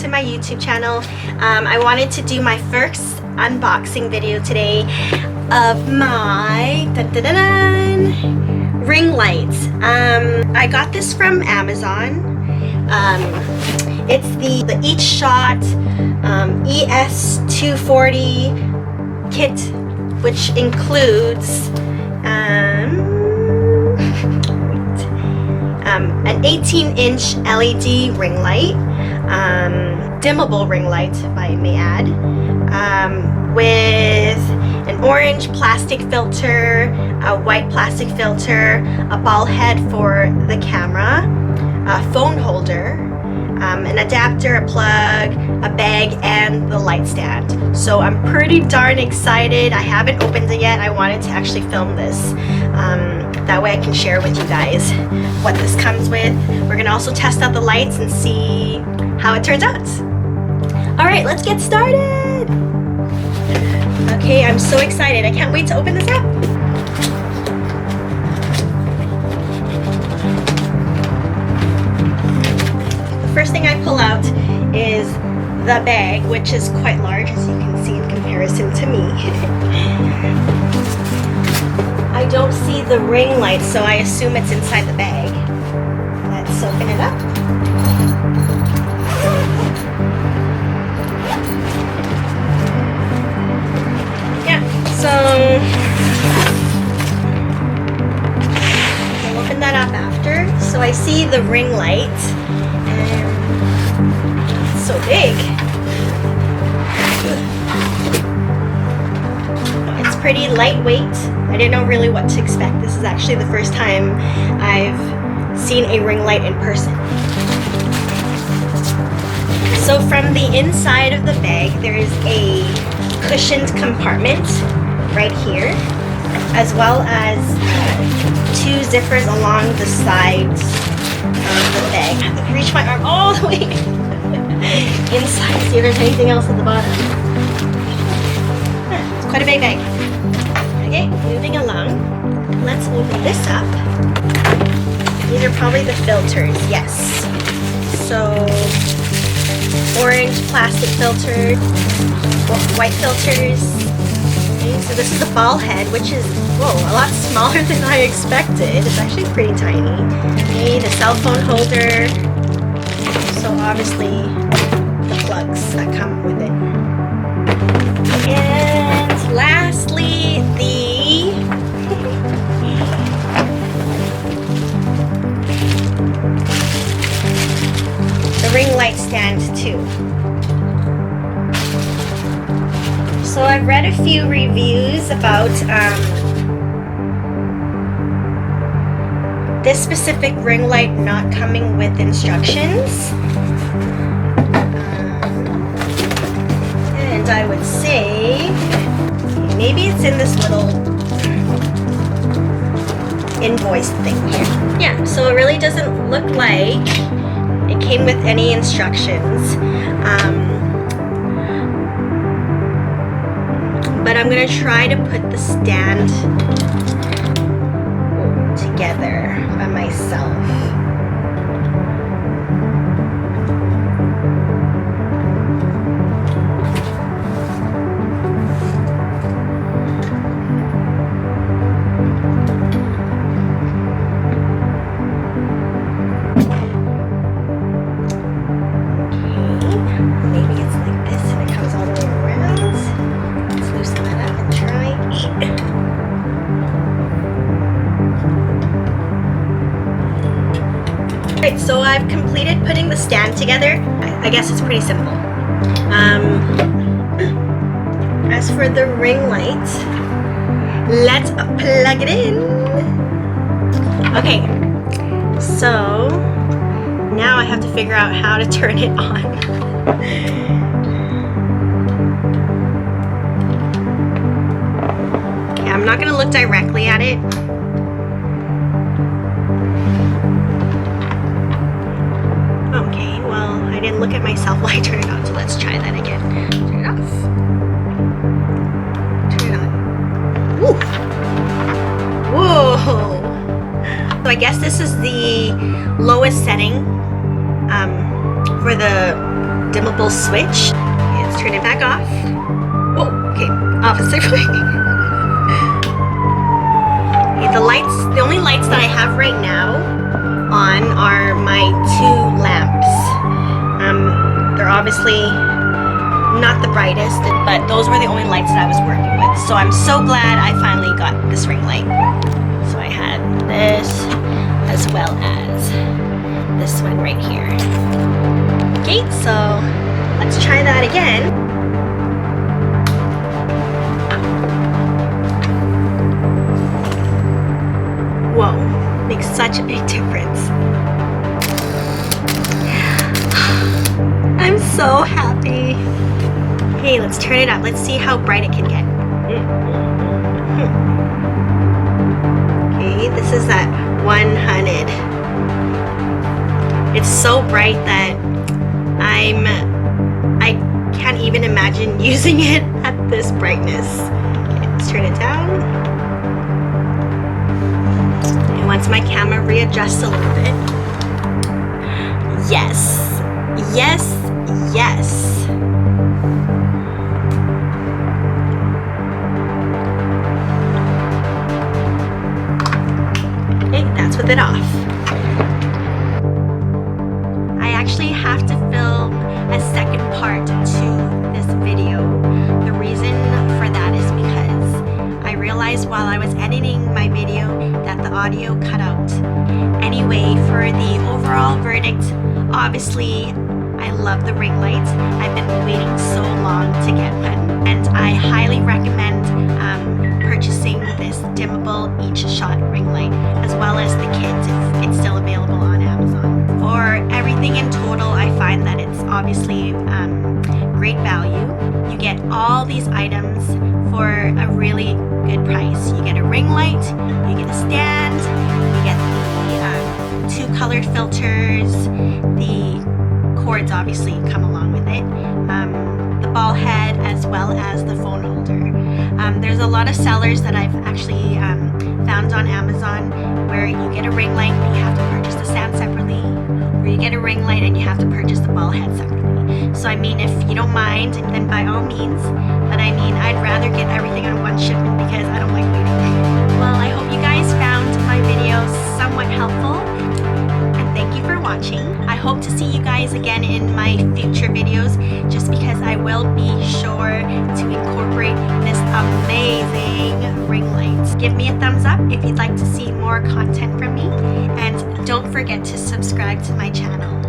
to my YouTube channel. I wanted to do my first unboxing video today of my ring lights. I got this from Amazon. It's the Eachshot ES240 kit, which includes an 18-inch LED ring light, dimmable ring light, if I may add, with an orange plastic filter, a white plastic filter, a ball head for the camera, a phone holder, an adapter, a plug, a bag, and the light stand. So I'm pretty darn excited. I haven't opened it yet. I wanted to actually film this. That way I can share with you guys what this comes with. We're gonna also test out the lights and see how it turns out. All right, let's get started. Okay, I'm so excited. I can't wait to open this up. The first thing I pull out is the bag, which is quite large, as you can see in comparison to me. I don't see the ring light, so I assume it's inside the bag. Let's open it up. Yeah, so I'll open that up after. So I see the ring light, and it's so big. It's pretty lightweight. I didn't know really what to expect. This is actually the first time I've seen a ring light in person. So from the inside of the bag, there is a cushioned compartment right here, as well as two zippers along the sides of the bag. I have to reach my arm all the way inside, see if there's anything else at the bottom. It's quite a big bag. Okay, moving along. Let's open this up. These are probably the filters, yes. So, orange plastic filter, white filters. Okay, so this is the ball head, which is, whoa, a lot smaller than I expected. It's actually pretty tiny. Okay, the cell phone holder. So obviously, the plugs that come with it. And lastly, the ring light stand too. So I've read a few reviews about this specific ring light not coming with instructions. And I would say maybe it's in this little invoice thing here. Yeah, so it really doesn't look like it came with any instructions. But I'm gonna try to put the stand together by myself. Right, so I've completed putting the stand together. I guess it's pretty simple. As for the ring light, let's plug it in. Okay, so now I have to figure out how to turn it on. Okay, I'm not gonna look directly at it. Okay, well, I didn't look at myself while I turned it on, so let's try that again. Turn it off. Turn it on. Woo! Whoa! So I guess this is the lowest setting for the dimmable switch. Okay, let's turn it back off. Oh, okay, opposite way. Okay, the only lights that I have right now on are my 2 lamps. They're obviously not the brightest, but those were the only lights that I was working with. So I'm so glad I finally got this ring light. So I had this as well as this one right here. Okay, so let's try that again. Whoa, makes such a big difference. I'm so happy. Okay, let's turn it up. Let's see how bright it can get. Okay, this is at 100. It's so bright that I can't even imagine using it at this brightness. Okay, let's turn it down. And once my camera readjusts a little bit. Yes, yes, yes. Okay, that's with it off. I actually have to film a second part to this video. The reason for that is because I realized while I was editing my video that the audio cut out. Anyway, for the overall verdict, obviously I love the ring light. I've been waiting so long to get one, and I highly recommend purchasing this dimmable Eachshot ring light, as well as the kit if it's still available on Amazon. For everything in total, I find that it's obviously great value. You get all these items for a really good price. You get a ring light, you get a stand, you get the 2 colored filters, the cords obviously come along with it, the ball head, as well as the phone holder. There's a lot of sellers that I've actually found on Amazon where you get a ring light and you have to purchase the stand separately, or you get a ring light and you have to purchase the ball head separately. So I mean, if you don't mind, then by all means, but I mean, I'd rather get everything on one shipment because I don't like waiting. Well, I hope you guys found my video somewhat helpful, and thank you for watching. I hope to see you guys again in my future videos, just because I will be sure to incorporate this amazing ring light. Give me a thumbs up if you'd like to see more content from me, and don't forget to subscribe to my channel.